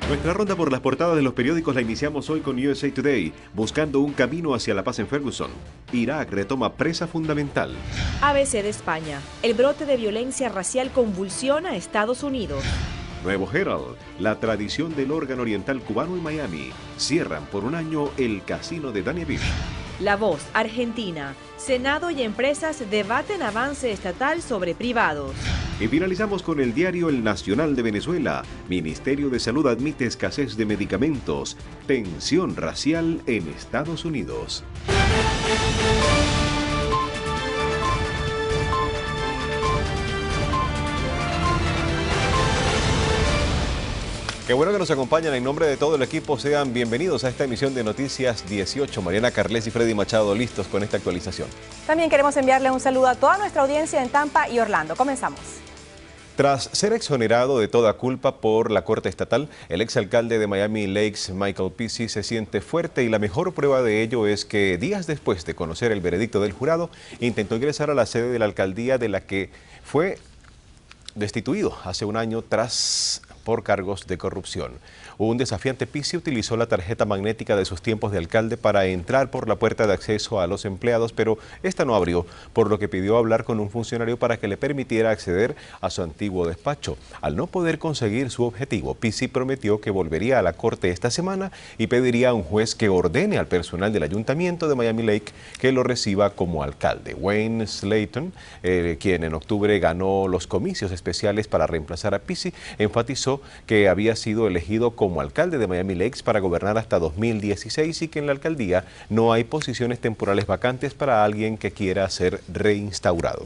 Nuestra ronda por las portadas de los periódicos la iniciamos hoy con USA Today, buscando un camino hacia la paz en Ferguson. Irak retoma presa fundamental. ABC de España. El brote de violencia racial convulsiona a Estados Unidos. Nuevo Herald, la tradición del órgano oriental cubano en Miami. Cierran por un año el casino de Dania Beach. La Voz, Argentina. Senado y empresas debaten avance estatal sobre privados. Y finalizamos con el diario El Nacional de Venezuela. Ministerio de Salud admite escasez de medicamentos. Tensión racial en Estados Unidos. Qué bueno que nos acompañan. En nombre de todo el equipo, sean bienvenidos a esta emisión de Noticias 18. Mariana Carles y Freddy Machado listos con esta actualización. También queremos enviarle un saludo a toda nuestra audiencia en Tampa y Orlando. Comenzamos. Tras ser exonerado de toda culpa por la Corte Estatal, el exalcalde de Miami Lakes, Michael Pici, se siente fuerte y la mejor prueba de ello es que días después de conocer el veredicto del jurado, intentó ingresar a la sede de la alcaldía de la que fue destituido hace un año por cargos de corrupción. Un desafiante Pici utilizó la tarjeta magnética de sus tiempos de alcalde para entrar por la puerta de acceso a los empleados, pero esta no abrió, por lo que pidió hablar con un funcionario para que le permitiera acceder a su antiguo despacho. Al no poder conseguir su objetivo, Pici prometió que volvería a la corte esta semana y pediría a un juez que ordene al personal del ayuntamiento de Miami Lakes que lo reciba como alcalde. Wayne Slayton, quien en octubre ganó los comicios especiales para reemplazar a Pici, enfatizó que había sido elegido como alcalde de Miami Lakes para gobernar hasta 2016 y que en la alcaldía no hay posiciones temporales vacantes para alguien que quiera ser reinstaurado.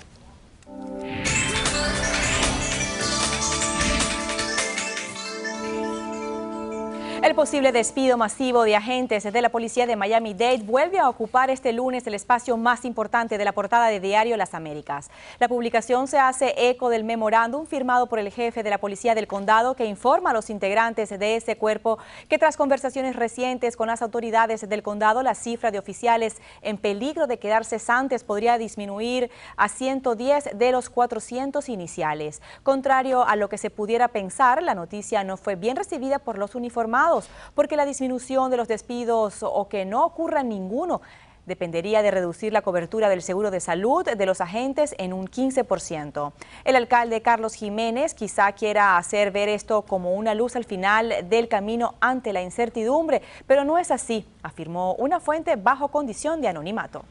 El posible despido masivo de agentes de la policía de Miami-Dade vuelve a ocupar este lunes el espacio más importante de la portada de Diario Las Américas. La publicación se hace eco del memorándum firmado por el jefe de la policía del condado que informa a los integrantes de ese cuerpo que tras conversaciones recientes con las autoridades del condado, la cifra de oficiales en peligro de quedar cesantes podría disminuir a 110 de los 400 iniciales. Contrario a lo que se pudiera pensar, la noticia no fue bien recibida por los uniformados, porque la disminución de los despidos o que no ocurra ninguno dependería de reducir la cobertura del seguro de salud de los agentes en un 15%. El alcalde Carlos Jiménez quizá quiera hacer ver esto como una luz al final del camino ante la incertidumbre, pero no es así, afirmó una fuente bajo condición de anonimato.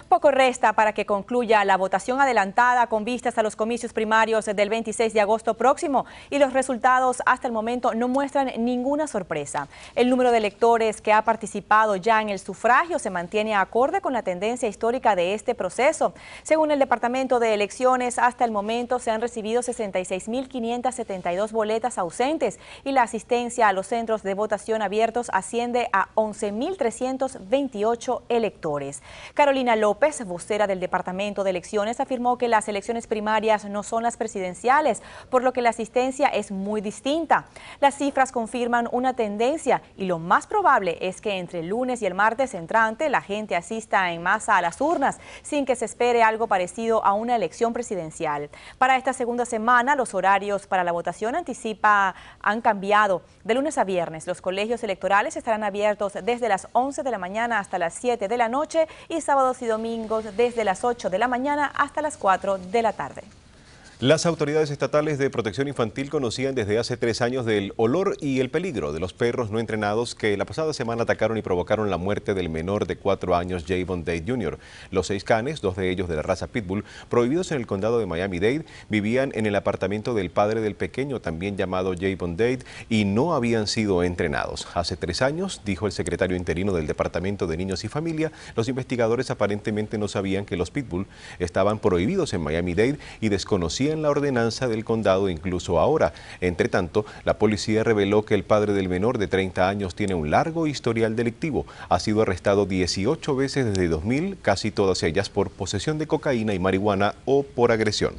Poco resta para que concluya la votación adelantada con vistas a los comicios primarios del 26 de agosto próximo y los resultados hasta el momento no muestran ninguna sorpresa. El número de electores que ha participado ya en el sufragio se mantiene acorde con la tendencia histórica de este proceso. Según el Departamento de Elecciones, hasta el momento se han recibido 66.572 boletas ausentes y la asistencia a los centros de votación abiertos asciende a 11.328 electores. Carolina López, vocera del Departamento de Elecciones, afirmó que las elecciones primarias no son las presidenciales, por lo que la asistencia es muy distinta. Las cifras confirman una tendencia y lo más probable es que entre el lunes y el martes entrante la gente asista en masa a las urnas, sin que se espere algo parecido a una elección presidencial. Para esta segunda semana, los horarios para la votación anticipa han cambiado. De lunes a viernes, los colegios electorales estarán abiertos desde las 11 de la mañana hasta las 7 de la noche y sábados y domingos desde las 8 de la mañana hasta las 4 de la tarde. Las autoridades estatales de protección infantil conocían desde hace 3 años del olor y el peligro de los perros no entrenados que la pasada semana atacaron y provocaron la muerte del menor de 4 años, Javon Dade Jr. Los 6 canes, 2 de ellos de la raza Pitbull, prohibidos en el condado de Miami-Dade, vivían en el apartamento del padre del pequeño, también llamado Javon Dade, y no habían sido entrenados. Hace 3 años, dijo el secretario interino del Departamento de Niños y Familia, los investigadores aparentemente no sabían que los Pitbull estaban prohibidos en Miami-Dade y desconocían la ordenanza del condado incluso ahora. Entre tanto, la policía reveló que el padre del menor de 30 años tiene un largo historial delictivo. Ha sido arrestado 18 veces desde 2000, casi todas ellas por posesión de cocaína y marihuana o por agresión.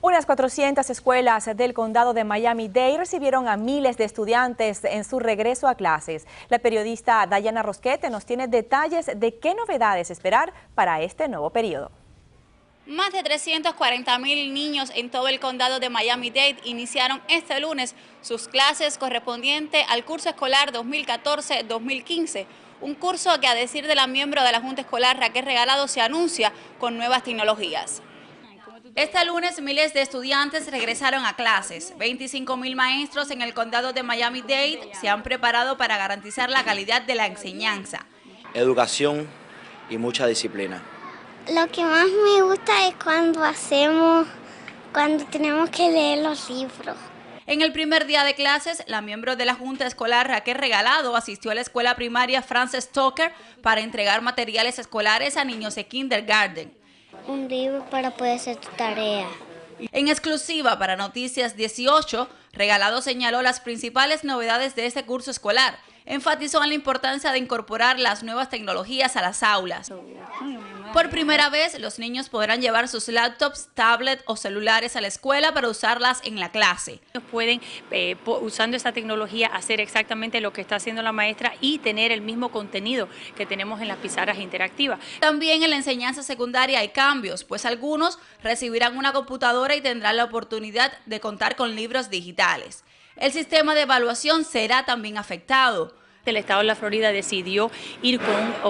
Unas 400 escuelas del condado de Miami-Dade recibieron a miles de estudiantes en su regreso a clases. La periodista Dayana Rosquete nos tiene detalles de qué novedades esperar para este nuevo periodo. Más de 340.000 niños en todo el condado de Miami-Dade iniciaron este lunes sus clases correspondientes al curso escolar 2014-2015, un curso que, a decir de la miembro de la Junta Escolar Raquel Regalado, se anuncia con nuevas tecnologías. Este lunes miles de estudiantes regresaron a clases. 25.000 maestros en el condado de Miami-Dade se han preparado para garantizar la calidad de la enseñanza. Educación y mucha disciplina. Lo que más me gusta es cuando tenemos que leer los libros. En el primer día de clases, la miembro de la Junta Escolar Raquel Regalado asistió a la escuela primaria Frances Tucker para entregar materiales escolares a niños de kindergarten. Un libro para poder hacer tu tarea. En exclusiva para Noticias 18, Regalado señaló las principales novedades de este curso escolar. Enfatizó en la importancia de incorporar las nuevas tecnologías a las aulas. Por primera vez, los niños podrán llevar sus laptops, tablets o celulares a la escuela para usarlas en la clase. Pueden, usando esta tecnología, hacer exactamente lo que está haciendo la maestra y tener el mismo contenido que tenemos en las pizarras interactivas. También en la enseñanza secundaria hay cambios, pues algunos recibirán una computadora y tendrán la oportunidad de contar con libros digitales. El sistema de evaluación será también afectado. El estado de la Florida decidió ir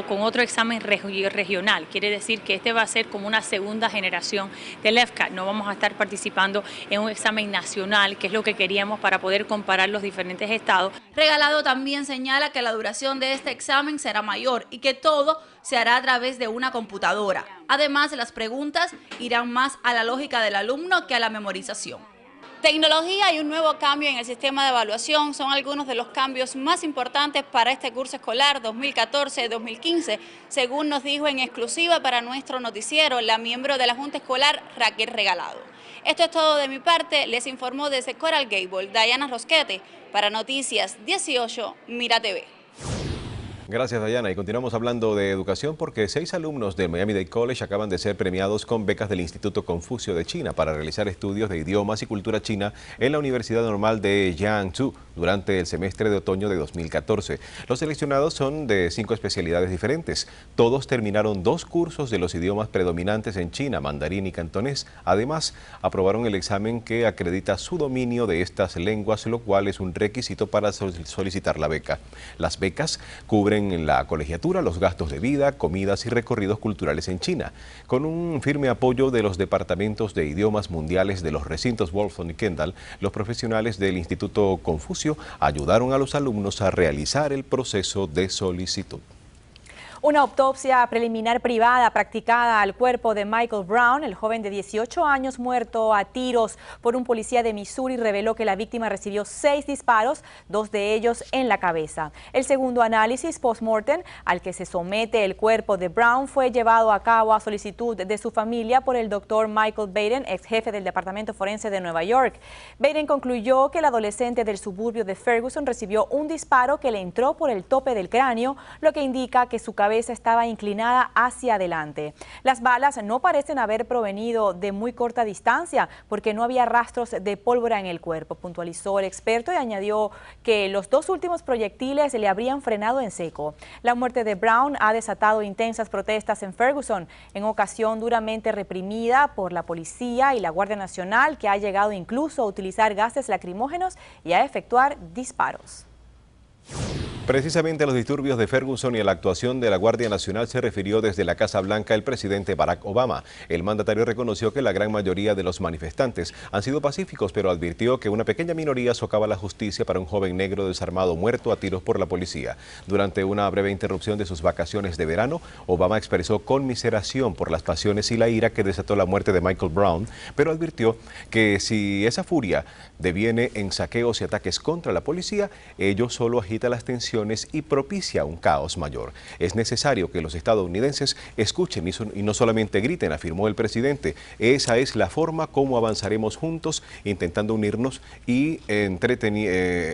con otro examen regional. Quiere decir que este va a ser como una segunda generación del EFCAT. No vamos a estar participando en un examen nacional, que es lo que queríamos para poder comparar los diferentes estados. Regalado también señala que la duración de este examen será mayor y que todo se hará a través de una computadora. Además, las preguntas irán más a la lógica del alumno que a la memorización. Tecnología y un nuevo cambio en el sistema de evaluación son algunos de los cambios más importantes para este curso escolar 2014-2015, según nos dijo en exclusiva para nuestro noticiero la miembro de la Junta Escolar Raquel Regalado. Esto es todo de mi parte, les informó desde Coral Gable Diana Rosquete para Noticias 18 Mira TV. Gracias, Dayana. Y continuamos hablando de educación porque 6 alumnos del Miami-Dade College acaban de ser premiados con becas del Instituto Confucio de China para realizar estudios de idiomas y cultura china en la Universidad Normal de Jiangsu durante el semestre de otoño de 2014. Los seleccionados son de 5 especialidades diferentes. Todos terminaron 2 cursos de los idiomas predominantes en China, mandarín y cantonés. Además, aprobaron el examen que acredita su dominio de estas lenguas, lo cual es un requisito para solicitar la beca. Las becas cubren en la colegiatura, los gastos de vida, comidas y recorridos culturales en China. Con un firme apoyo de los departamentos de idiomas mundiales de los recintos Wolfson y Kendall, los profesionales del Instituto Confucio ayudaron a los alumnos a realizar el proceso de solicitud. Una autopsia preliminar privada practicada al cuerpo de Michael Brown, el joven de 18 años muerto a tiros por un policía de Missouri, reveló que la víctima recibió 6 disparos, 2 de ellos en la cabeza. El segundo análisis post-mortem al que se somete el cuerpo de Brown fue llevado a cabo a solicitud de su familia por el doctor Michael Baden, ex jefe del Departamento Forense de Nueva York. Baden concluyó que el adolescente del suburbio de Ferguson recibió un disparo que le entró por el tope del cráneo, lo que indica que su cabeza estaba inclinada hacia adelante. Las balas no parecen haber provenido de muy corta distancia porque no había rastros de pólvora en el cuerpo, puntualizó el experto y añadió que los 2 últimos proyectiles le habrían frenado en seco. La muerte de Brown ha desatado intensas protestas en Ferguson, en ocasión duramente reprimida por la policía y la Guardia Nacional, que ha llegado incluso a utilizar gases lacrimógenos y a efectuar disparos. Precisamente a los disturbios de Ferguson y a la actuación de la Guardia Nacional se refirió desde la Casa Blanca el presidente Barack Obama. El mandatario reconoció que la gran mayoría de los manifestantes han sido pacíficos, pero advirtió que una pequeña minoría socava la justicia para un joven negro desarmado muerto a tiros por la policía. Durante una breve interrupción de sus vacaciones de verano, Obama expresó conmiseración por las pasiones y la ira que desató la muerte de Michael Brown, pero advirtió que si esa furia deviene en saqueos y ataques contra la policía, ello solo agita las tensiones y propicia un caos mayor. Es necesario que los estadounidenses escuchen y no solamente griten, afirmó el presidente. Esa es la forma como avanzaremos juntos, intentando unirnos y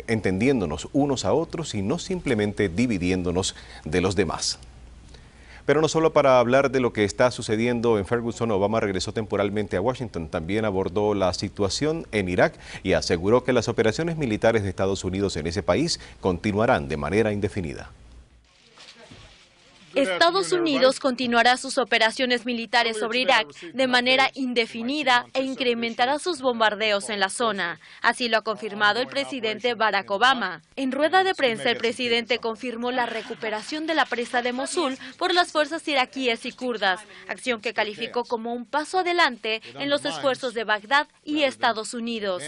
entendiéndonos unos a otros y no simplemente dividiéndonos de los demás. Pero no solo para hablar de lo que está sucediendo en Ferguson, Obama regresó temporalmente a Washington. También abordó la situación en Irak y aseguró que las operaciones militares de Estados Unidos en ese país continuarán de manera indefinida. Estados Unidos continuará sus operaciones militares sobre Irak de manera indefinida e incrementará sus bombardeos en la zona. Así lo ha confirmado el presidente Barack Obama. En rueda de prensa, el presidente confirmó la recuperación de la presa de Mosul por las fuerzas iraquíes y kurdas, acción que calificó como un paso adelante en los esfuerzos de Bagdad y Estados Unidos.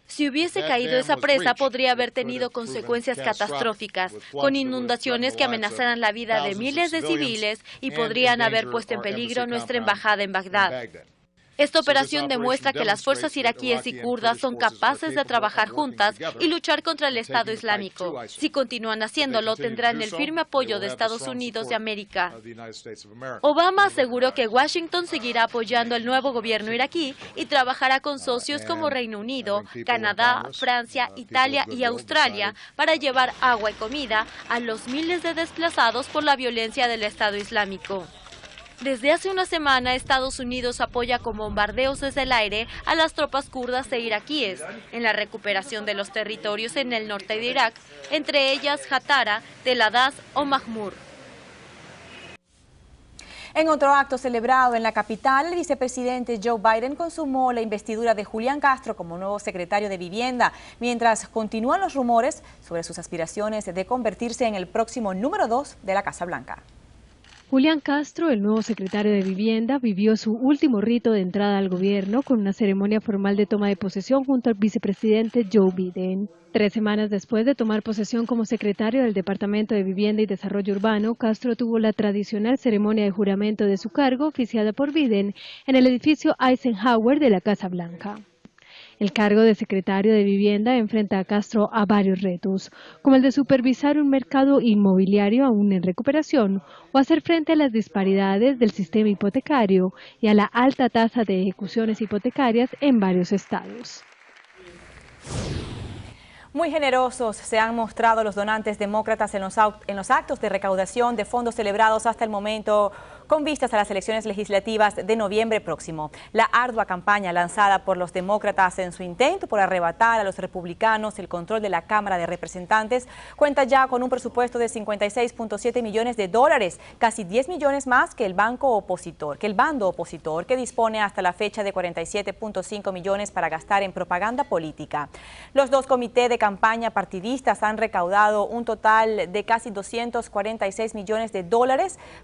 Si hubiese caído esa presa, podría haber tenido consecuencias catastróficas, con inundaciones que amenazaran la vida de miles de civiles y podrían haber puesto en peligro nuestra embajada en Bagdad. Esta operación demuestra que las fuerzas iraquíes y kurdas son capaces de trabajar juntas y luchar contra el Estado Islámico. Si continúan haciéndolo, tendrán el firme apoyo de Estados Unidos de América. Obama aseguró que Washington seguirá apoyando el nuevo gobierno iraquí y trabajará con socios como Reino Unido, Canadá, Francia, Italia y Australia para llevar agua y comida a los miles de desplazados por la violencia del Estado Islámico. Desde hace una semana, Estados Unidos apoya con bombardeos desde el aire a las tropas kurdas e iraquíes en la recuperación de los territorios en el norte de Irak, entre ellas Hatara, Tel Adaz o Mahmur. En otro acto celebrado en la capital, el vicepresidente Joe Biden consumó la investidura de Julián Castro como nuevo secretario de Vivienda, mientras continúan los rumores sobre sus aspiraciones de convertirse en el próximo número 2 de la Casa Blanca. Julián Castro, el nuevo secretario de Vivienda, vivió su último rito de entrada al gobierno con una ceremonia formal de toma de posesión junto al vicepresidente Joe Biden. 3 semanas después de tomar posesión como secretario del Departamento de Vivienda y Desarrollo Urbano, Castro tuvo la tradicional ceremonia de juramento de su cargo oficiada por Biden en el edificio Eisenhower de la Casa Blanca. El cargo de secretario de Vivienda enfrenta a Castro a varios retos, como el de supervisar un mercado inmobiliario aún en recuperación o hacer frente a las disparidades del sistema hipotecario y a la alta tasa de ejecuciones hipotecarias en varios estados. Muy generosos se han mostrado los donantes demócratas en los actos de recaudación de fondos celebrados hasta el momento con vistas a las elecciones legislativas de noviembre próximo. La ardua campaña lanzada por los demócratas en su intento por arrebatar a los republicanos el control de la Cámara de Representantes cuenta ya con un presupuesto de $56.7 millones, casi 10 millones más que el bando opositor, que dispone hasta la fecha de 47.5 millones para gastar en propaganda política. Los dos comités de campaña partidistas han recaudado un total de casi $246 millones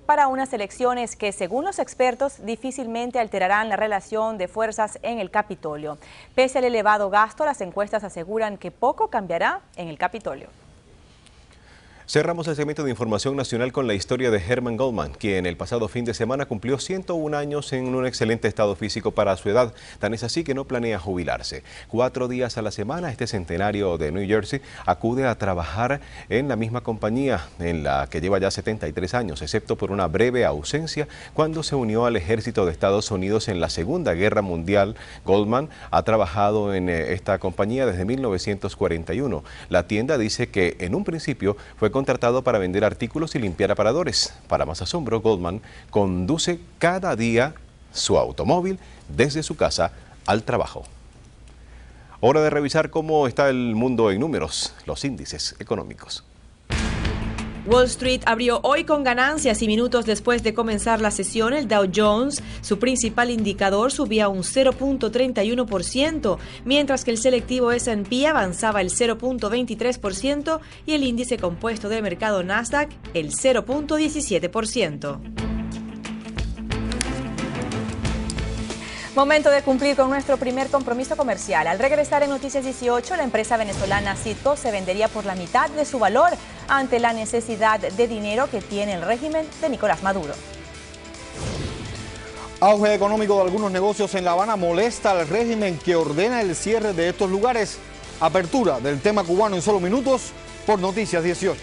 para unas elecciones que, según los expertos, difícilmente alterarán la relación de fuerzas en el Capitolio. Pese al elevado gasto, las encuestas aseguran que poco cambiará en el Capitolio. Cerramos el segmento de información nacional con la historia de Herman Goldman, quien el pasado fin de semana cumplió 101 años en un excelente estado físico para su edad. Tan es así que no planea jubilarse. 4 días a la semana, este centenario de New Jersey acude a trabajar en la misma compañía en la que lleva ya 73 años, excepto por una breve ausencia cuando se unió al ejército de Estados Unidos en la Segunda Guerra Mundial. Goldman ha trabajado en esta compañía desde 1941. La tienda dice que en un principio fue contratado para vender artículos y limpiar aparadores. Para más asombro, Goldman conduce cada día su automóvil desde su casa al trabajo. Hora de revisar cómo está el mundo en números, los índices económicos. Wall Street abrió hoy con ganancias y minutos después de comenzar la sesión, el Dow Jones, su principal indicador, subía un 0.31%, mientras que el selectivo S&P avanzaba el 0.23% y el índice compuesto de mercado Nasdaq el 0.17%. Momento de cumplir con nuestro primer compromiso comercial. Al regresar en Noticias 18, la empresa venezolana Citgo se vendería por la mitad de su valor ante la necesidad de dinero que tiene el régimen de Nicolás Maduro. Auge económico de algunos negocios en La Habana molesta al régimen que ordena el cierre de estos lugares. Apertura del tema cubano en solo minutos por Noticias 18.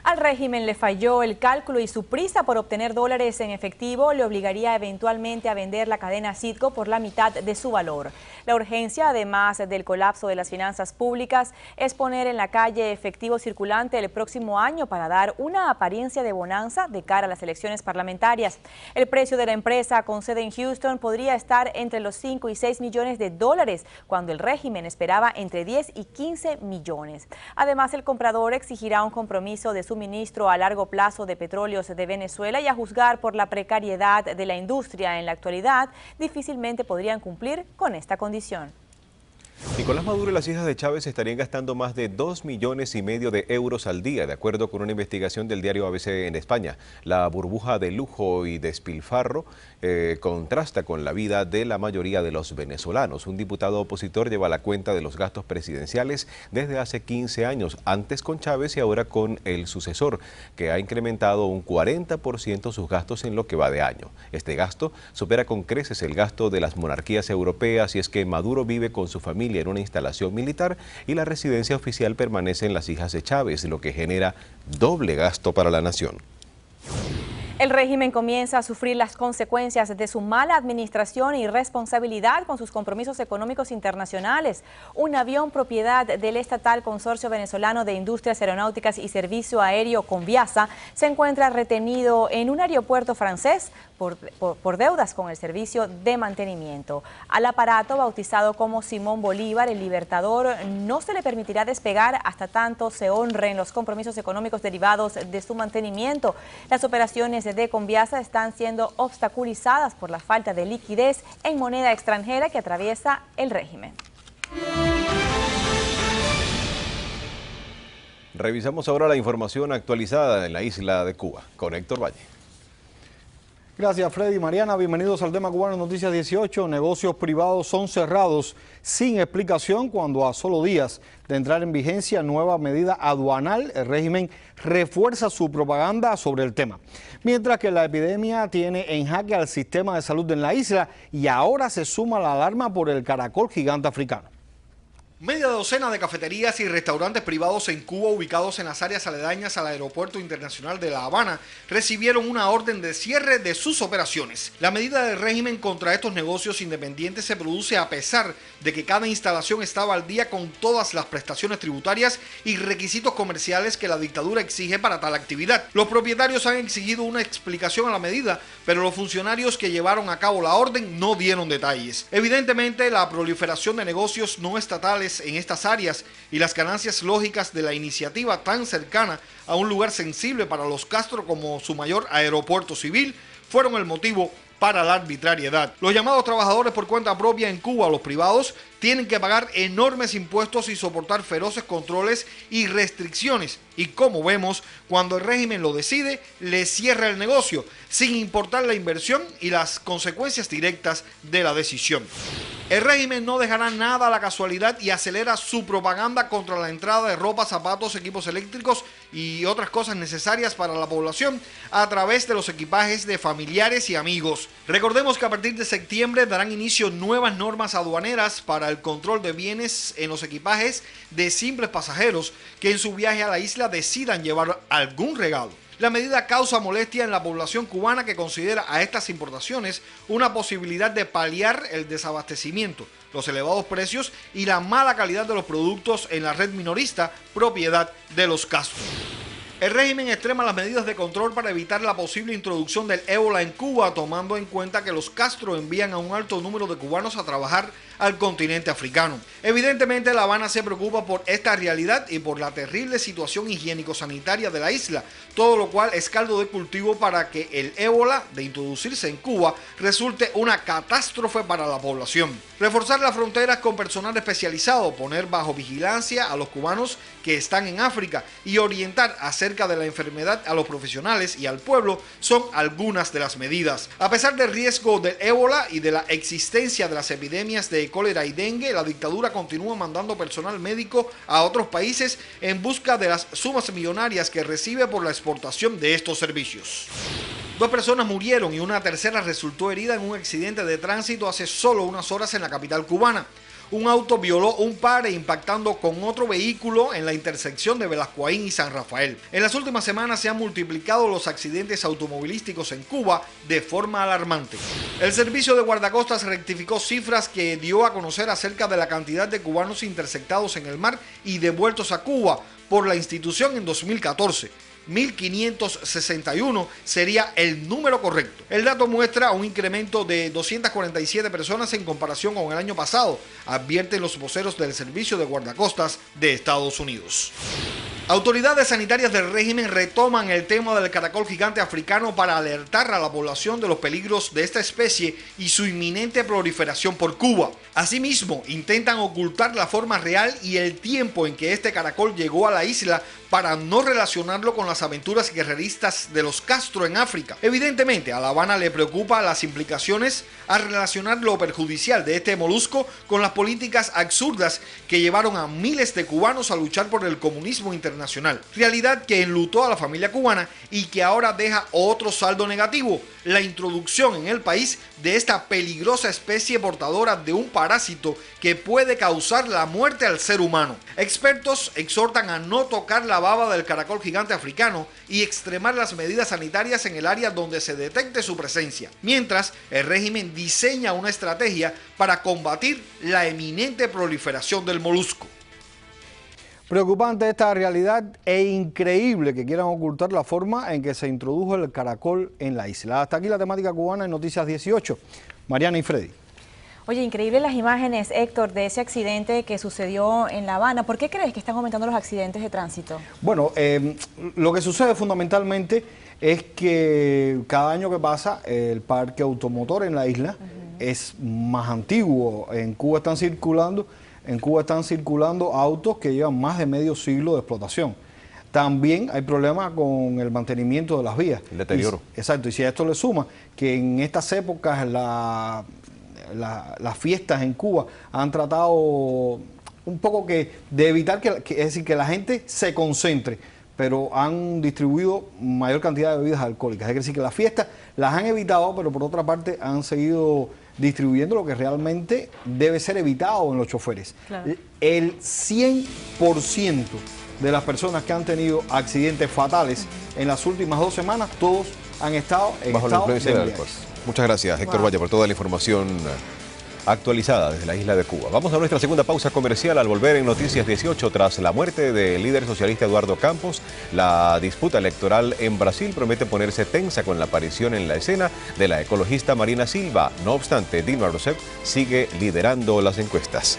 Al régimen le falló el cálculo y su prisa por obtener dólares en efectivo le obligaría eventualmente a vender la cadena Citgo por la mitad de su valor. La urgencia, además del colapso de las finanzas públicas, es poner en la calle efectivo circulante el próximo año para dar una apariencia de bonanza de cara a las elecciones parlamentarias. El precio de la empresa con sede en Houston podría estar entre los 5 y 6 millones de dólares, cuando el régimen esperaba entre 10 y 15 millones. Además, el comprador exigirá un compromiso de suministro a largo plazo de petróleos de Venezuela y, a juzgar por la precariedad de la industria en la actualidad, difícilmente podrían cumplir con esta condición. Nicolás Maduro y las hijas de Chávez estarían gastando más de 2,5 millones de euros al día, de acuerdo con una investigación del diario ABC en España. La burbuja de lujo y despilfarro contrasta con la vida de la mayoría de los venezolanos. Un diputado opositor lleva la cuenta de los gastos presidenciales desde hace 15 años, antes con Chávez y ahora con el sucesor, que ha incrementado un 40% sus gastos en lo que va de año. Este gasto supera con creces el gasto de las monarquías europeas, y es que Maduro vive con su familia en una instalación militar y la residencia oficial permanece en las hijas de Chávez, lo que genera doble gasto para la nación. El régimen comienza a sufrir las consecuencias de su mala administración y responsabilidad con sus compromisos económicos internacionales. Un avión propiedad del estatal Consorcio Venezolano de Industrias Aeronáuticas y Servicio Aéreo Conviasa se encuentra retenido en un aeropuerto francés por deudas con el servicio de mantenimiento. Al aparato, bautizado como Simón Bolívar, el Libertador, no se le permitirá despegar hasta tanto se honren los compromisos económicos derivados de su mantenimiento. Las operaciones de Conviasa están siendo obstaculizadas por la falta de liquidez en moneda extranjera que atraviesa el régimen. Revisamos ahora la información actualizada en la isla de Cuba con Héctor Valle. Gracias, Freddy. Mariana, bienvenidos al tema cubano Noticias 18. Negocios privados son cerrados sin explicación cuando, a solo días de entrar en vigencia nueva medida aduanal, el régimen refuerza su propaganda sobre el tema. Mientras que la epidemia tiene en jaque al sistema de salud en la isla y ahora se suma la alarma por el caracol gigante africano. Media docena de cafeterías y restaurantes privados en Cuba ubicados en las áreas aledañas al Aeropuerto Internacional de La Habana recibieron una orden de cierre de sus operaciones. La medida del régimen contra estos negocios independientes se produce a pesar de que cada instalación estaba al día con todas las prestaciones tributarias y requisitos comerciales que la dictadura exige para tal actividad. Los propietarios han exigido una explicación a la medida, pero los funcionarios que llevaron a cabo la orden no dieron detalles. Evidentemente, la proliferación de negocios no estatales en estas áreas y las ganancias lógicas de la iniciativa tan cercana a un lugar sensible para los Castro como su mayor aeropuerto civil fueron el motivo para la arbitrariedad. Los llamados trabajadores por cuenta propia en Cuba, los privados, tienen que pagar enormes impuestos y soportar feroces controles y restricciones. Y como vemos, cuando el régimen lo decide, le cierra el negocio, sin importar la inversión y las consecuencias directas de la decisión. El régimen no dejará nada a la casualidad y acelera su propaganda contra la entrada de ropa, zapatos, equipos eléctricos y otras cosas necesarias para la población a través de los equipajes de familiares y amigos. Recordemos que a partir de septiembre darán inicio nuevas normas aduaneras para el control de bienes en los equipajes de simples pasajeros que en su viaje a la isla decidan llevar algún regalo. La medida causa molestia en la población cubana, que considera a estas importaciones una posibilidad de paliar el desabastecimiento, los elevados precios y la mala calidad de los productos en la red minorista propiedad de los Castro. El régimen extrema las medidas de control para evitar la posible introducción del ébola en Cuba, tomando en cuenta que los Castro envían a un alto número de cubanos a trabajar al continente africano. Evidentemente, La Habana se preocupa por esta realidad y por la terrible situación higiénico-sanitaria de la isla, todo lo cual es caldo de cultivo para que el ébola, de introducirse en Cuba, resulte una catástrofe para la población. Reforzar las fronteras con personal especializado, poner bajo vigilancia a los cubanos que están en África y orientar acerca de la enfermedad a los profesionales y al pueblo son algunas de las medidas. A pesar del riesgo del ébola y de la existencia de las epidemias de cólera y dengue, la dictadura continúa mandando personal médico a otros países en busca de las sumas millonarias que recibe por la exportación de estos servicios. 2 personas murieron y una tercera resultó herida en un accidente de tránsito hace solo unas horas en la capital cubana. un auto violó un par impactando con otro vehículo en la intersección de Velascoaín y San Rafael. En las últimas semanas se han multiplicado los accidentes automovilísticos en Cuba de forma alarmante. El Servicio de Guardacostas rectificó cifras que dio a conocer acerca de la cantidad de cubanos interceptados en el mar y devueltos a Cuba por la institución en 2014. 1.561 sería el número correcto. El dato muestra un incremento de 247 personas en comparación con el año pasado, advierten los voceros del Servicio de Guardacostas de Estados Unidos. Autoridades sanitarias del régimen retoman el tema del caracol gigante africano para alertar a la población de los peligros de esta especie y su inminente proliferación por Cuba. Asimismo, intentan ocultar la forma real y el tiempo en que este caracol llegó a la isla para no relacionarlo con las aventuras guerreristas de los Castro en África. Evidentemente, a La Habana le preocupa las implicaciones a relacionar lo perjudicial de este molusco con las políticas absurdas que llevaron a miles de cubanos a luchar por el comunismo internacional. Realidad que enlutó a la familia cubana y que ahora deja otro saldo negativo: la introducción en el país de esta peligrosa especie portadora de un parásito que puede causar la muerte al ser humano. Expertos exhortan a no tocar la baba del caracol gigante africano y extremar las medidas sanitarias en el área donde se detecte su presencia, mientras el régimen diseña una estrategia para combatir la eminente proliferación del molusco. Preocupante esta realidad e increíble que quieran ocultar la forma en que se introdujo el caracol en la isla. Hasta aquí la temática cubana en Noticias 18. Mariana y Freddy. Oye, increíbles las imágenes, Héctor, de ese accidente que sucedió en La Habana. ¿Por qué crees que están aumentando los accidentes de tránsito? Bueno, lo que sucede fundamentalmente es que cada año que pasa el parque automotor en la isla es más antiguo. En Cuba están circulando autos que llevan más de medio siglo de explotación. También hay problemas con el mantenimiento de las vías. El deterioro. Exacto, y si a esto le suma que en estas épocas las fiestas en Cuba han tratado un poco de evitar que la gente se concentre, pero han distribuido mayor cantidad de bebidas alcohólicas. Es decir, que las fiestas las han evitado, pero por otra parte han seguido distribuyendo lo que realmente debe ser evitado en los choferes. Claro. El 100% de las personas que han tenido accidentes fatales en las últimas 2 semanas, todos han estado en bajo la influencia del alcohol. Muchas gracias, Héctor Valle, por toda la información actualizada desde la isla de Cuba. Vamos a nuestra segunda pausa comercial. Al volver en Noticias 18, tras la muerte del líder socialista Eduardo Campos, la disputa electoral en Brasil promete ponerse tensa con la aparición en la escena de la ecologista Marina Silva. No obstante, Dilma Rousseff sigue liderando las encuestas.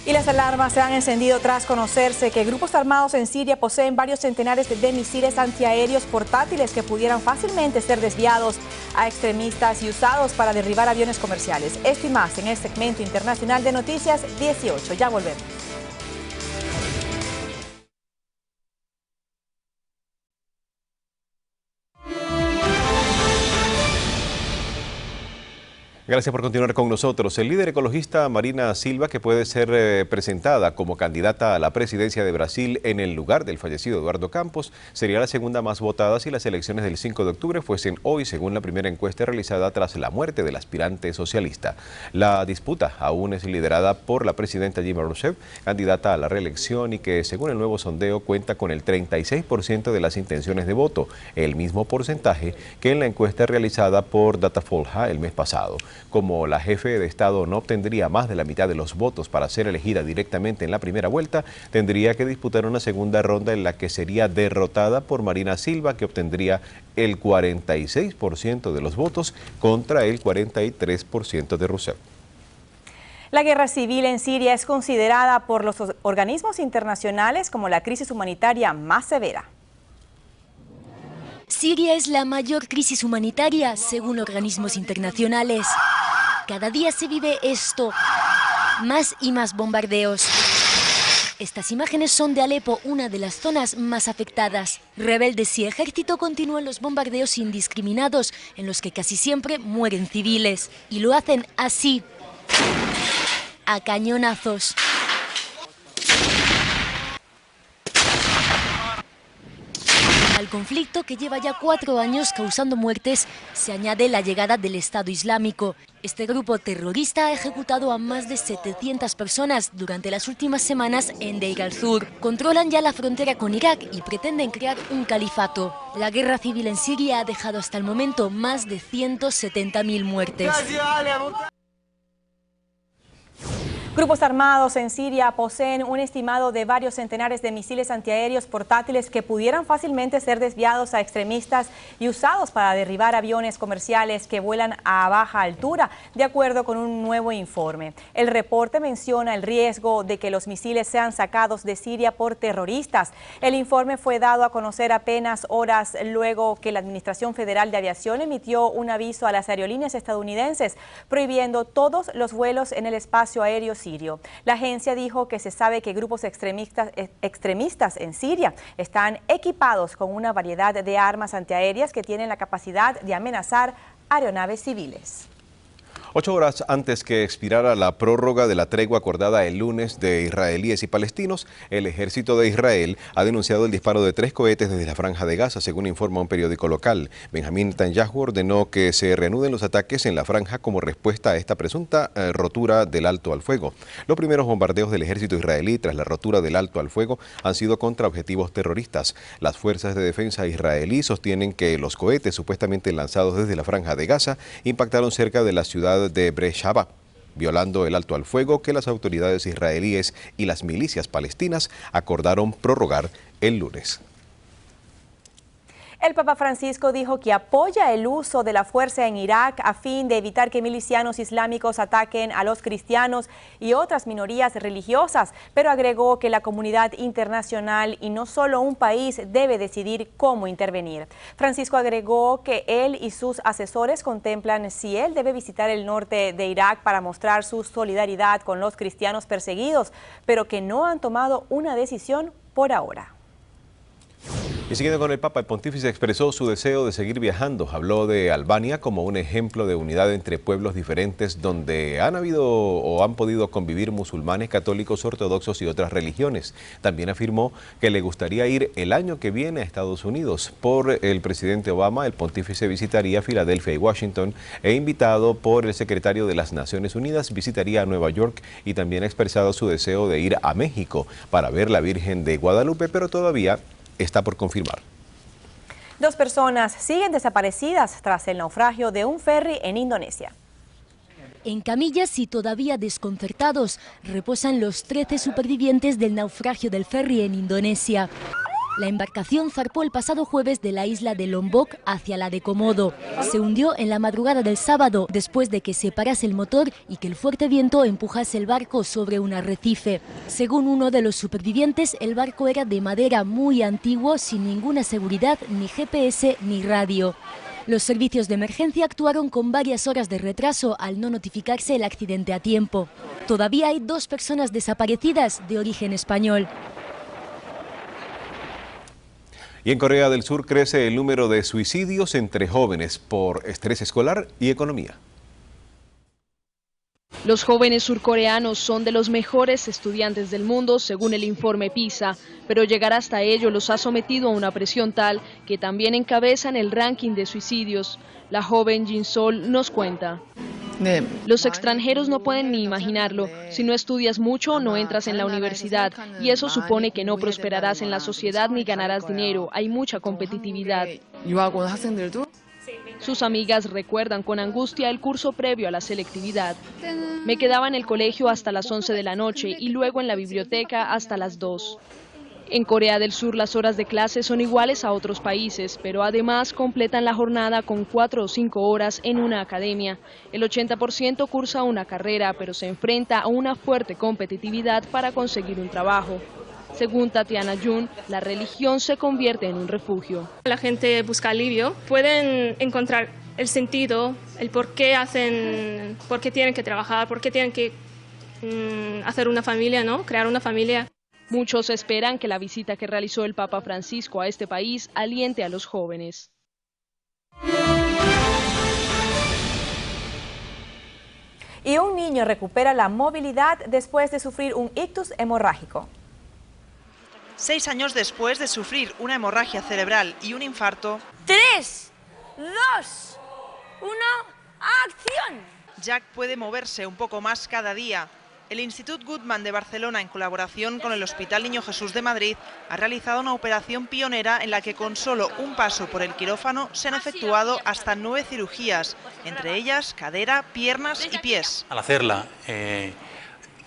Y las alarmas se han encendido tras conocerse que grupos armados en Siria poseen varios centenares de misiles antiaéreos portátiles que pudieran fácilmente ser desviados a extremistas y usados para derribar aviones comerciales. Esto y más en el segmento internacional de Noticias 18. Ya volvemos. Gracias por continuar con nosotros. El líder ecologista Marina Silva, que puede ser presentada como candidata a la presidencia de Brasil en el lugar del fallecido Eduardo Campos, sería la segunda más votada si las elecciones del 5 de octubre fuesen hoy, según la primera encuesta realizada tras la muerte del aspirante socialista. La disputa aún es liderada por la presidenta Dilma Rousseff, candidata a la reelección y que, según el nuevo sondeo, cuenta con el 36% de las intenciones de voto, el mismo porcentaje que en la encuesta realizada por Datafolha el mes pasado. Como la jefe de Estado no obtendría más de la mitad de los votos para ser elegida directamente en la primera vuelta, tendría que disputar una segunda ronda en la que sería derrotada por Marina Silva, que obtendría el 46% de los votos contra el 43% de Rousseff. La guerra civil en Siria es considerada por los organismos internacionales como la crisis humanitaria más severa. Siria es la mayor crisis humanitaria, según organismos internacionales. Cada día se vive esto, más y más bombardeos. Estas imágenes son de Alepo, una de las zonas más afectadas. Rebeldes y ejército continúan los bombardeos indiscriminados, en los que casi siempre mueren civiles. Y lo hacen así, a cañonazos. Al conflicto, que lleva ya 4 años causando muertes, se añade la llegada del Estado Islámico. Este grupo terrorista ha ejecutado a más de 700 personas durante las últimas semanas en Deir al-Zur. Controlan ya la frontera con Irak y pretenden crear un califato. La guerra civil en Siria ha dejado hasta el momento más de 170.000 muertes. Grupos armados en Siria poseen un estimado de varios centenares de misiles antiaéreos portátiles que pudieran fácilmente ser desviados a extremistas y usados para derribar aviones comerciales que vuelan a baja altura, de acuerdo con un nuevo informe. El reporte menciona el riesgo de que los misiles sean sacados de Siria por terroristas. El informe fue dado a conocer apenas horas luego que la Administración Federal de Aviación emitió un aviso a las aerolíneas estadounidenses prohibiendo todos los vuelos en el espacio aéreo sirio. La agencia dijo que se sabe que grupos extremistas en Siria están equipados con una variedad de armas antiaéreas que tienen la capacidad de amenazar aeronaves civiles. 8 horas antes que expirara la prórroga de la tregua acordada el lunes de israelíes y palestinos, el ejército de Israel ha denunciado el disparo de 3 cohetes desde la Franja de Gaza, según informa un periódico local. Benjamín Netanyahu ordenó que se reanuden los ataques en la franja como respuesta a esta presunta rotura del alto al fuego. Los primeros bombardeos del ejército israelí tras la rotura del alto al fuego han sido contra objetivos terroristas. Las fuerzas de defensa israelí sostienen que los cohetes supuestamente lanzados desde la Franja de Gaza impactaron cerca de la ciudad de Beersheba, violando el alto al fuego que las autoridades israelíes y las milicias palestinas acordaron prorrogar el lunes. El Papa Francisco dijo que apoya el uso de la fuerza en Irak a fin de evitar que milicianos islámicos ataquen a los cristianos y otras minorías religiosas, pero agregó que la comunidad internacional y no solo un país debe decidir cómo intervenir. Francisco agregó que él y sus asesores contemplan si él debe visitar el norte de Irak para mostrar su solidaridad con los cristianos perseguidos, pero que no han tomado una decisión por ahora. Y siguiendo con el Papa, el pontífice expresó su deseo de seguir viajando. Habló de Albania como un ejemplo de unidad entre pueblos diferentes donde han habido o han podido convivir musulmanes, católicos, ortodoxos y otras religiones. También afirmó que le gustaría ir el año que viene a Estados Unidos. Por el presidente Obama, el pontífice visitaría Filadelfia y Washington e invitado por el secretario de las Naciones Unidas visitaría Nueva York y también ha expresado su deseo de ir a México para ver la Virgen de Guadalupe, pero todavía está por confirmar. 2 personas siguen desaparecidas tras el naufragio de un ferry en Indonesia. En camillas y todavía desconcertados reposan los 13 supervivientes del naufragio del ferry en Indonesia. La embarcación zarpó el pasado jueves de la isla de Lombok hacia la de Komodo. Se hundió en la madrugada del sábado después de que se parase el motor y que el fuerte viento empujase el barco sobre un arrecife. Según uno de los supervivientes, el barco era de madera muy antiguo, sin ninguna seguridad, ni GPS ni radio. Los servicios de emergencia actuaron con varias horas de retraso al no notificarse el accidente a tiempo. Todavía hay 2 personas desaparecidas de origen español. Y en Corea del Sur crece el número de suicidios entre jóvenes por estrés escolar y economía. Los jóvenes surcoreanos son de los mejores estudiantes del mundo, según el informe PISA, pero llegar hasta ello los ha sometido a una presión tal que también encabezan el ranking de suicidios. La joven Jin Sol nos cuenta. Los extranjeros no pueden ni imaginarlo. Si no estudias mucho, no entras en la universidad y eso supone que no prosperarás en la sociedad ni ganarás dinero. Hay mucha competitividad. Sus amigas recuerdan con angustia el curso previo a la selectividad. Me quedaba en el colegio hasta las 11 de la noche y luego en la biblioteca hasta las 2. En Corea del Sur las horas de clase son iguales a otros países, pero además completan la jornada con 4 o 5 horas en una academia. El 80% cursa una carrera, pero se enfrenta a una fuerte competitividad para conseguir un trabajo. Según Tatiana Jun, la religión se convierte en un refugio. La gente busca alivio, pueden encontrar el sentido, el por qué tienen que trabajar, por qué tienen que hacer una familia, ¿no? Crear una familia. Muchos esperan que la visita que realizó el Papa Francisco a este país aliente a los jóvenes. Y un niño recupera la movilidad después de sufrir un ictus hemorrágico. 6 años después de sufrir una hemorragia cerebral y un infarto. 3, 2, 1, ¡acción! Jack puede moverse un poco más cada día. El Institut Guttmann de Barcelona, en colaboración con el Hospital Niño Jesús de Madrid, ha realizado una operación pionera en la que con solo un paso por el quirófano se han efectuado hasta 9 cirugías, entre ellas cadera, piernas y pies. Al hacerla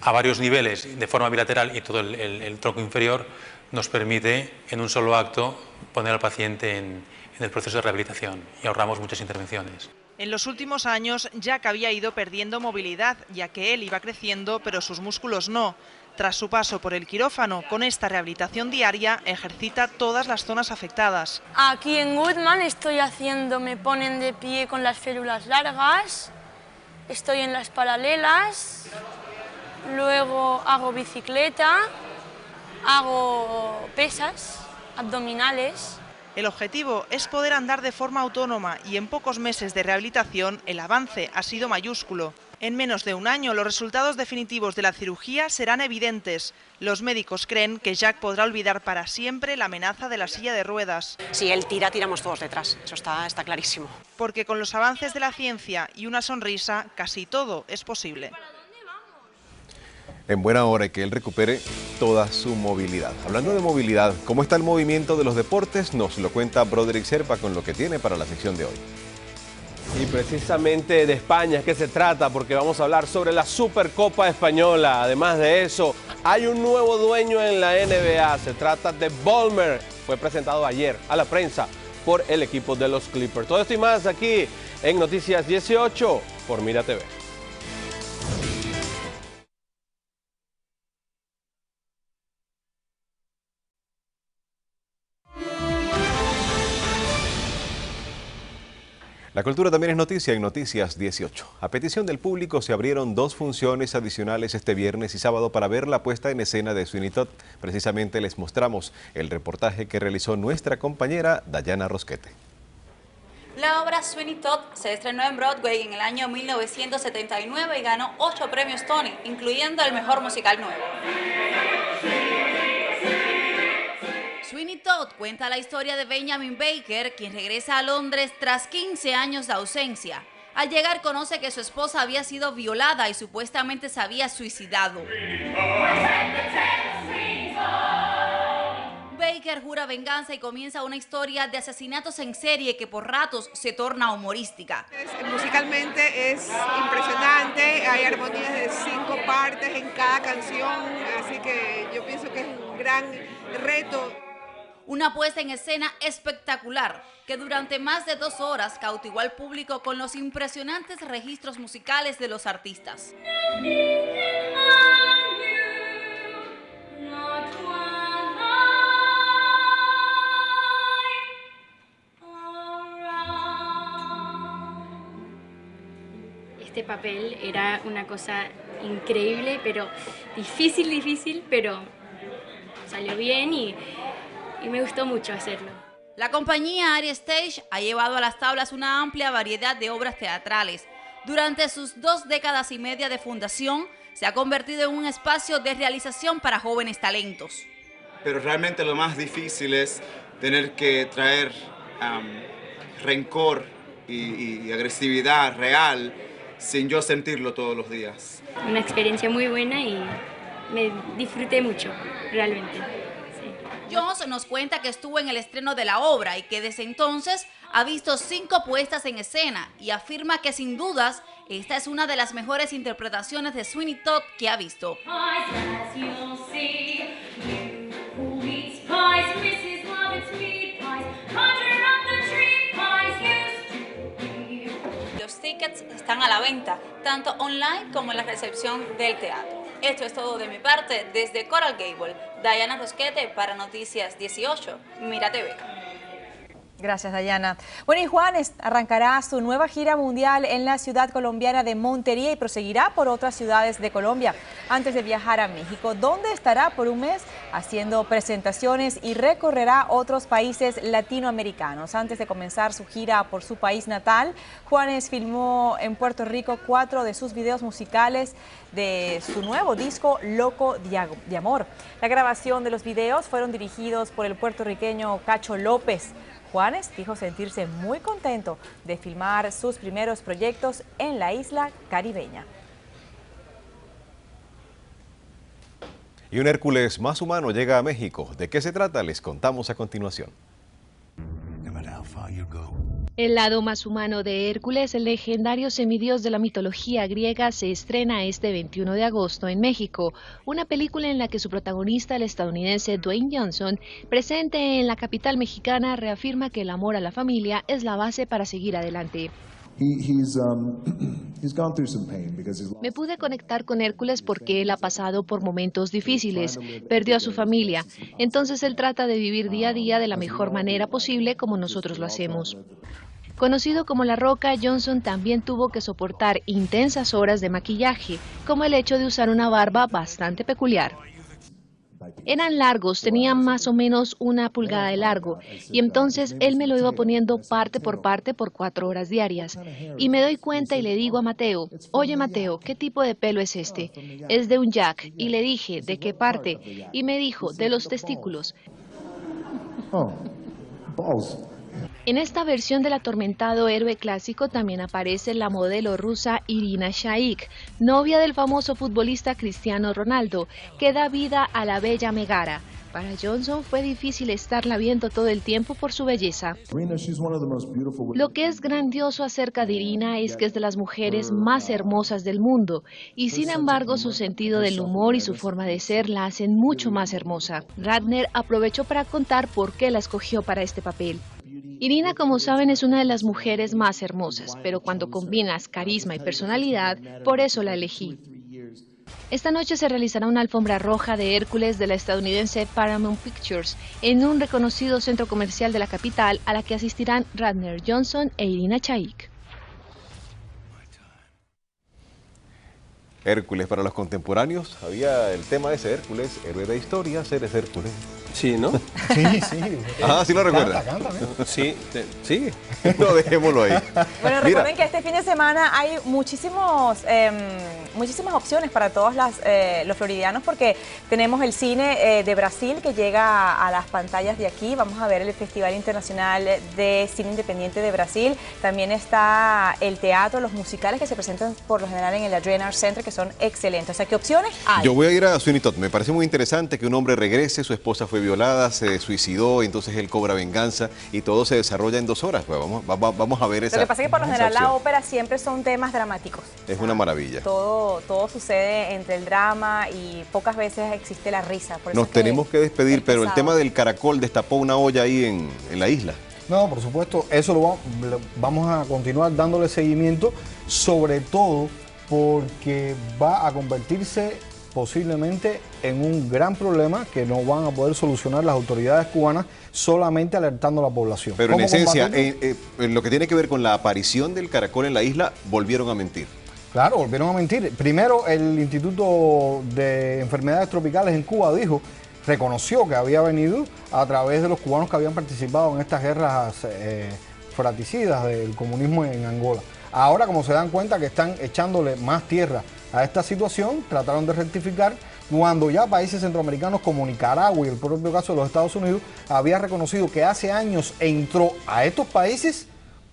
a varios niveles, de forma bilateral y todo el tronco inferior, nos permite en un solo acto poner al paciente en el proceso de rehabilitación y ahorramos muchas intervenciones. En los últimos años, Jack había ido perdiendo movilidad, ya que él iba creciendo, pero sus músculos no. Tras su paso por el quirófano, con esta rehabilitación diaria, ejercita todas las zonas afectadas. Aquí en Guttmann me ponen de pie con las férulas largas, estoy en las paralelas, luego hago bicicleta, hago pesas, abdominales. El objetivo es poder andar de forma autónoma y en pocos meses de rehabilitación el avance ha sido mayúsculo. En menos de un año los resultados definitivos de la cirugía serán evidentes. Los médicos creen que Jack podrá olvidar para siempre la amenaza de la silla de ruedas. Si él tira, tiramos todos detrás, eso está clarísimo. Porque con los avances de la ciencia y una sonrisa, casi todo es posible. En buena hora que él recupere toda su movilidad. Hablando de movilidad, ¿cómo está el movimiento de los deportes? Nos lo cuenta Broderick Serpa con lo que tiene para la sección de hoy. Y precisamente de España es que se trata, porque vamos a hablar sobre la Supercopa Española. Además de eso, hay un nuevo dueño en la NBA. Se trata de Ballmer. Fue presentado ayer a la prensa por el equipo de los Clippers. Todo esto y más aquí en Noticias 18 por Mira TV. La cultura también es noticia en Noticias 18. A petición del público se abrieron 2 funciones adicionales este viernes y sábado para ver la puesta en escena de Sweeney Todd. Precisamente les mostramos el reportaje que realizó nuestra compañera Dayana Rosquete. La obra Sweeney Todd se estrenó en Broadway en el año 1979 y ganó 8 premios Tony, incluyendo el mejor musical nuevo. Sweeney Todd cuenta la historia de Benjamin Baker, quien regresa a Londres tras 15 años de ausencia. Al llegar conoce que su esposa había sido violada y supuestamente se había suicidado. Baker jura venganza y comienza una historia de asesinatos en serie que por ratos se torna humorística. Musicalmente es impresionante, hay armonías de 5 partes en cada canción, así que yo pienso que es un gran reto. Una puesta en escena espectacular que durante más de 2 horas cautivó al público con los impresionantes registros musicales de los artistas. Este papel era una cosa increíble, pero difícil, pero salió bien y me gustó mucho hacerlo. La compañía Aria Stage ha llevado a las tablas una amplia variedad de obras teatrales. Durante sus 2 décadas y media de fundación, se ha convertido en un espacio de realización para jóvenes talentos. Pero realmente lo más difícil es tener que traer rencor y agresividad real sin yo sentirlo todos los días. Una experiencia muy buena y me disfruté mucho, realmente. Jones nos cuenta que estuvo en el estreno de la obra y que desde entonces ha visto 5 puestas en escena y afirma que sin dudas esta es una de las mejores interpretaciones de Sweeney Todd que ha visto. Los tickets están a la venta, tanto online como en la recepción del teatro. Esto es todo de mi parte desde Coral Gable. Dayana Rosquete para Noticias 18, Mira TV. Gracias, Dayana. Bueno, y Juanes arrancará su nueva gira mundial en la ciudad colombiana de Montería y proseguirá por otras ciudades de Colombia antes de viajar a México, donde estará por un mes haciendo presentaciones y recorrerá otros países latinoamericanos. Antes de comenzar su gira por su país natal, Juanes filmó en Puerto Rico 4 de sus videos musicales de su nuevo disco Loco de Amor. La grabación de los videos fueron dirigidos por el puertorriqueño Cacho López. Juanes dijo sentirse muy contento de filmar sus primeros proyectos en la isla caribeña. Y un Hércules más humano llega a México. ¿De qué se trata? Les contamos a continuación. El lado más humano de Hércules, el legendario semidios de la mitología griega, se estrena este 21 de agosto en México, una película en la que su protagonista, el estadounidense Dwayne Johnson, presente en la capital mexicana, reafirma que el amor a la familia es la base para seguir adelante. Me pude conectar con Hércules porque él ha pasado por momentos difíciles, perdió a su familia, entonces él trata de vivir día a día de la mejor manera posible como nosotros lo hacemos. Conocido como La Roca, Johnson también tuvo que soportar intensas horas de maquillaje, como el hecho de usar una barba bastante peculiar. Eran largos, tenían más o menos 1 pulgada de largo, y entonces él me lo iba poniendo parte por 4 horas diarias. Y me doy cuenta y le digo a Mateo, oye Mateo, ¿qué tipo de pelo es este? Es de un jack, y le dije, ¿de qué parte? Y me dijo, de los testículos. En esta versión del atormentado héroe clásico también aparece la modelo rusa Irina Shayk, novia del famoso futbolista Cristiano Ronaldo, que da vida a la bella Megara. Para Johnson fue difícil estarla viendo todo el tiempo por su belleza. Lo que es grandioso acerca de Irina es que es de las mujeres más hermosas del mundo, y sin embargo su sentido del humor y su forma de ser la hacen mucho más hermosa. Ratner aprovechó para contar por qué la escogió para este papel. Irina, como saben, es una de las mujeres más hermosas, pero cuando combinas carisma y personalidad, por eso la elegí. Esta noche se realizará una alfombra roja de Hércules de la estadounidense Paramount Pictures en un reconocido centro comercial de la capital, a la que asistirán Ratner, Johnson e Irina Shayk. Hércules para los contemporáneos, había el tema de ese Hércules, héroe de historia, eres Hércules. Sí, ¿no? Sí. Ah, sí lo recuerda. Canta. Sí, sí. No, dejémoslo ahí. Bueno, recuerden que este fin de semana hay muchísimas opciones para todos los floridianos, porque tenemos el cine de Brasil que llega a las pantallas de aquí. Vamos a ver el Festival Internacional de Cine Independiente de Brasil. También está el teatro, los musicales que se presentan por lo general en el Adrian Arts Center, que son excelentes. O sea, ¿qué opciones hay? Yo voy a ir a Sweeney Todd. Me parece muy interesante que un hombre regrese, su esposa fue violada, se suicidó, entonces él cobra venganza y todo se desarrolla en 2 horas. Pues vamos a ver esa. Lo que pasa es que por lo general opción. la ópera siempre son temas dramáticos. Es una maravilla. Todo sucede entre el drama y pocas veces existe la risa. Por eso Nos tenemos que despedir, pero el tema del caracol destapó una olla ahí en la isla. No, por supuesto, eso lo vamos a continuar dándole seguimiento, sobre todo porque va a convertirse posiblemente en un gran problema que no van a poder solucionar las autoridades cubanas solamente alertando a la población. Pero en esencia, en lo que tiene que ver con la aparición del caracol en la isla, volvieron a mentir. Claro, volvieron a mentir. Primero, el Instituto de Enfermedades Tropicales en Cuba reconoció que había venido a través de los cubanos que habían participado en estas guerras fraticidas del comunismo en Angola. Ahora, como se dan cuenta que están echándole más tierra a esta situación, trataron de rectificar cuando ya países centroamericanos como Nicaragua y el propio caso de los Estados Unidos había reconocido que hace años entró a estos países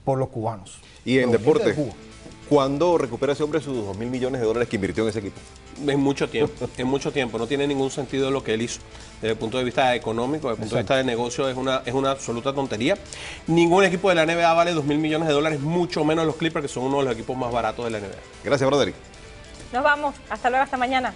por los cubanos. Y en deporte, ¿cuándo recupera ese hombre sus $2.000 millones que invirtió en ese equipo? En mucho tiempo, no tiene ningún sentido lo que él hizo. Desde el punto de vista económico, desde el punto de vista de negocio, es una absoluta tontería. Ningún equipo de la NBA vale $2.000 millones, mucho menos los Clippers, que son uno de los equipos más baratos de la NBA. Gracias, Broderick. Nos vamos, hasta luego, hasta mañana.